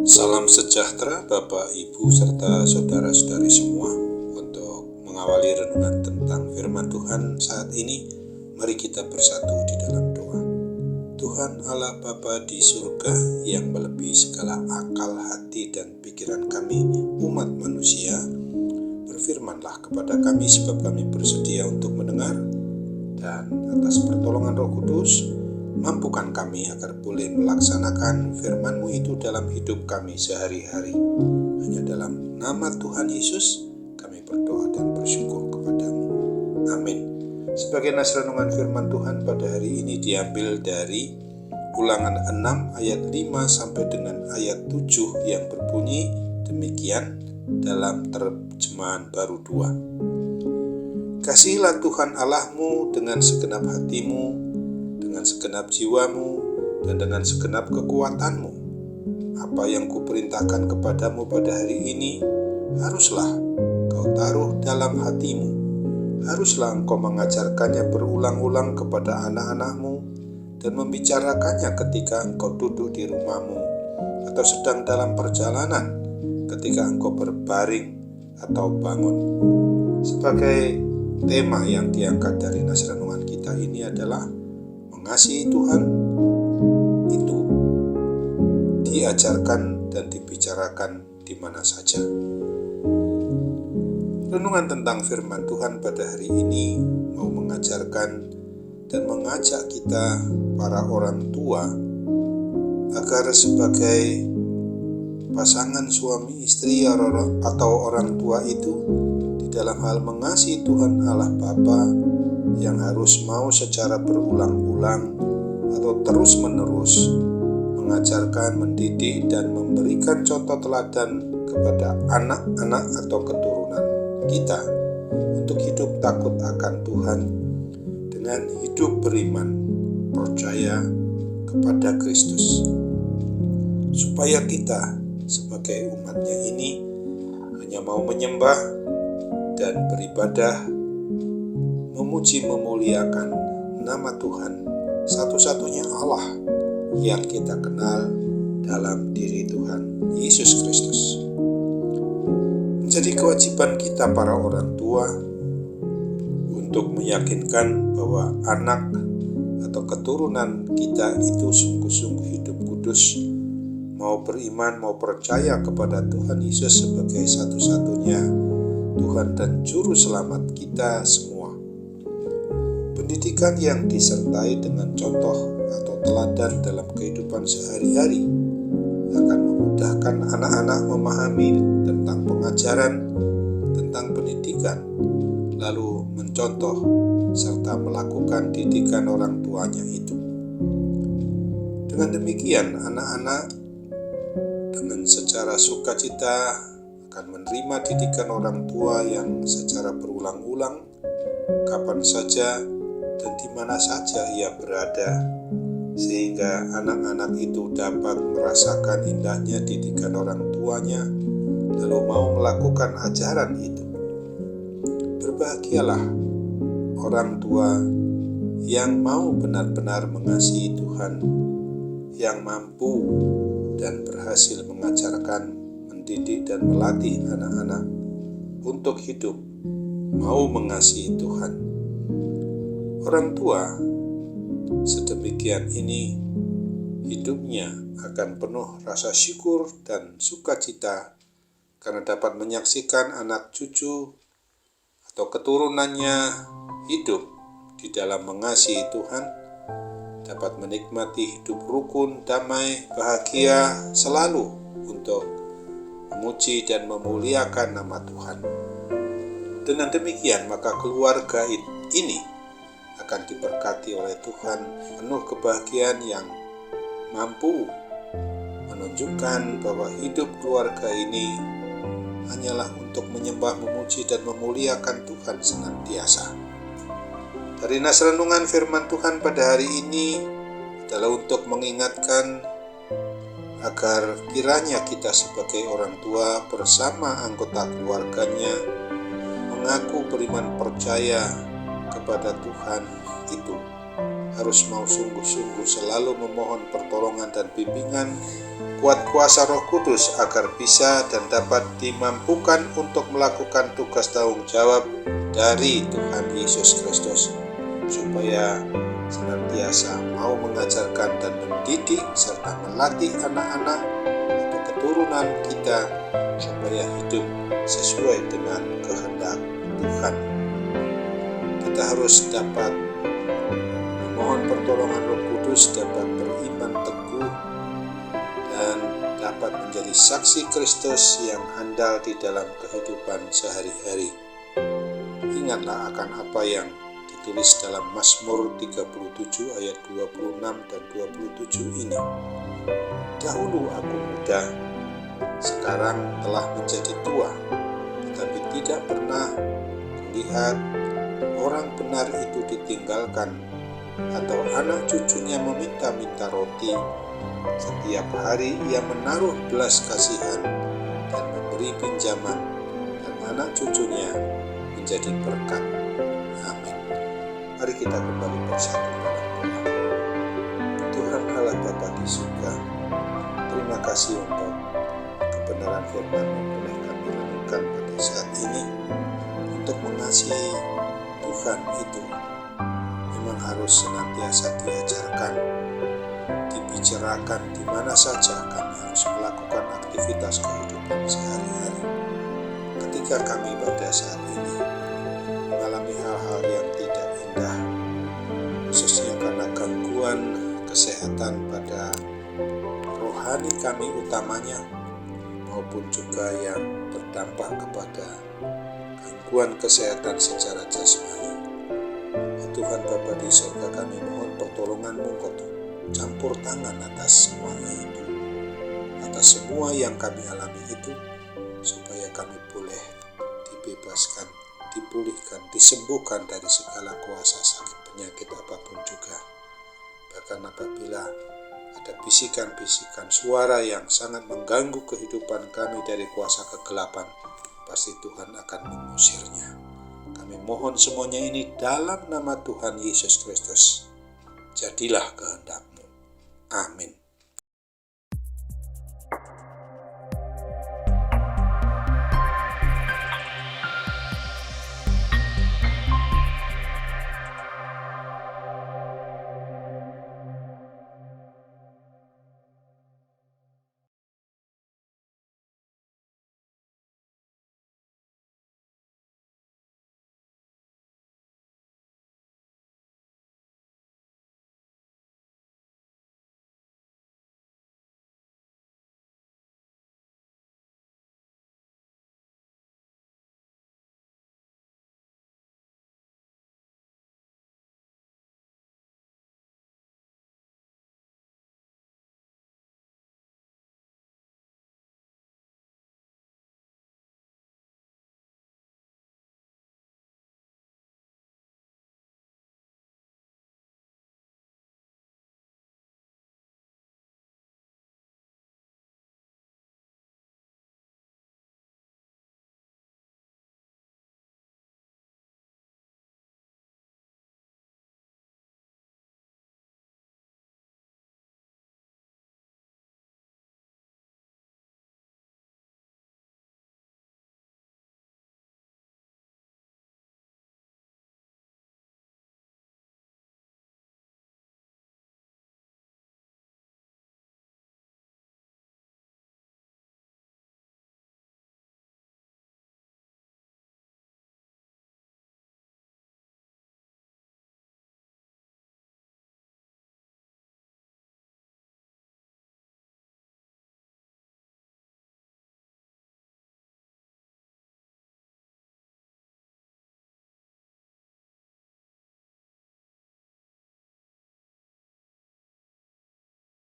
Salam sejahtera Bapak, Ibu, serta saudara-saudari semua. Untuk mengawali renungan tentang firman Tuhan saat ini, mari kita bersatu di dalam doa. Tuhan Allah Bapa di surga yang melebihi segala akal, hati, dan pikiran kami, umat manusia, berfirmanlah kepada kami sebab kami bersedia untuk mendengar, dan atas pertolongan Roh Kudus, mampukan kami agar boleh melaksanakan firman-Mu itu dalam hidup kami sehari-hari. Hanya dalam nama Tuhan Yesus kami berdoa dan bersyukur kepada-Mu. Amin. Sebagai nas renungan firman Tuhan pada hari ini diambil dari Ulangan 6 ayat 5 sampai dengan ayat 7 yang berbunyi demikian dalam terjemahan baru 2. Kasihilah Tuhan Allahmu dengan segenap hatimu, dengan segenap jiwamu, dan dengan segenap kekuatanmu. Apa yang kuperintahkan kepadamu pada hari ini, haruslah kau taruh dalam hatimu. Haruslah engkau mengajarkannya berulang-ulang kepada anak-anakmu, dan membicarakannya ketika engkau duduk di rumahmu, atau sedang dalam perjalanan, ketika engkau berbaring atau bangun. Sebagai tema yang diangkat dari nas renungan kita ini adalah mengasihi Tuhan itu diajarkan dan dibicarakan di mana saja. Renungan tentang firman Tuhan pada hari ini mau mengajarkan dan mengajak kita para orang tua agar sebagai pasangan suami istri atau orang tua itu di dalam hal mengasihi Tuhan Allah Bapa yang harus mau secara berulang-ulang atau terus-menerus mengajarkan, mendidik, dan memberikan contoh teladan kepada anak-anak atau keturunan kita untuk hidup takut akan Tuhan dengan hidup beriman, percaya kepada Kristus, supaya kita sebagai umatnya ini hanya mau menyembah dan beribadah, memuji memuliakan nama Tuhan, satu-satunya Allah yang kita kenal dalam diri Tuhan Yesus Kristus. Menjadi kewajiban kita para orang tua untuk meyakinkan bahwa anak atau keturunan kita itu sungguh-sungguh hidup kudus, mau beriman, mau percaya kepada Tuhan Yesus sebagai satu-satunya Tuhan dan Juru Selamat kita semua. Pendidikan yang disertai dengan contoh atau teladan dalam kehidupan sehari-hari akan memudahkan anak-anak memahami tentang pengajaran, tentang pendidikan, lalu mencontoh serta melakukan didikan orang tuanya itu. Dengan demikian, anak-anak dengan secara sukacita akan menerima didikan orang tua yang secara berulang-ulang, kapan saja dan di mana saja ia berada, sehingga anak-anak itu dapat merasakan indahnya didikan orang tuanya, lalu mau melakukan ajaran itu. Berbahagialah orang tua yang mau benar-benar mengasihi Tuhan, yang mampu dan berhasil mengajarkan, mendidik, dan melatih anak-anak untuk hidup mau mengasihi Tuhan. Orang tua sedemikian ini hidupnya akan penuh rasa syukur dan sukacita karena dapat menyaksikan anak cucu atau keturunannya hidup di dalam mengasihi Tuhan, dapat menikmati hidup rukun, damai, bahagia selalu untuk memuji dan memuliakan nama Tuhan. Dengan demikian maka keluarga ini akan diberkati oleh Tuhan, penuh kebahagiaan yang mampu menunjukkan bahwa hidup keluarga ini hanyalah untuk menyembah, memuji, dan memuliakan Tuhan senantiasa. Dari nas renungan firman Tuhan pada hari ini adalah untuk mengingatkan agar kiranya kita sebagai orang tua bersama anggota keluarganya mengaku beriman percaya kepada Tuhan itu harus mau sungguh-sungguh selalu memohon pertolongan dan bimbingan kuat kuasa Roh Kudus agar bisa dan dapat dimampukan untuk melakukan tugas tanggung jawab dari Tuhan Yesus Kristus, supaya senantiasa mau mengajarkan dan mendidik serta melatih anak-anak atau keturunan kita supaya hidup sesuai dengan kehendak Tuhan. Kita harus dapat memohon pertolongan Roh Kudus, dapat beriman teguh, dan dapat menjadi saksi Kristus yang handal di dalam kehidupan sehari-hari. Ingatlah akan apa yang ditulis dalam Mazmur 37 ayat 26 dan 27 ini. Dahulu aku muda, sekarang telah menjadi tua, tetapi tidak pernah kulihat orang benar itu ditinggalkan atau anak cucunya meminta-minta roti. Setiap hari ia menaruh belas kasihan dan memberi pinjaman, dan anak cucunya menjadi berkat. Amin. Mari kita kembali bersatu dalam doa. Tuhan Allah Bapa di surga, terima kasih untuk kebenaran firman-Mu boleh kami renungkan pada saat ini. Untuk mengasihi Tuhan itu memang harus senantiasa diajarkan, dibicarakan di mana saja kami harus melakukan aktivitas kehidupan sehari-hari. Ketika kami pada saat ini mengalami hal-hal yang tidak indah, khususnya karena gangguan kesehatan pada rohani kami utamanya, maupun juga yang berdampak kepada gangguan kesehatan secara jasmani. Tuhan Bapa di surga, kami mohon pertolongan-Mu, Engkau campur tangan atas semuanya itu, atas semua yang kami alami itu, supaya kami boleh dibebaskan, dipulihkan, disembuhkan dari segala kuasa sakit penyakit apapun juga. Bahkan apabila ada bisikan-bisikan suara yang sangat mengganggu kehidupan kami dari kuasa kegelapan, pasti Tuhan akan mengusirnya. Kami mohon semuanya ini dalam nama Tuhan Yesus Kristus. Jadilah kehendak-Mu. Amin.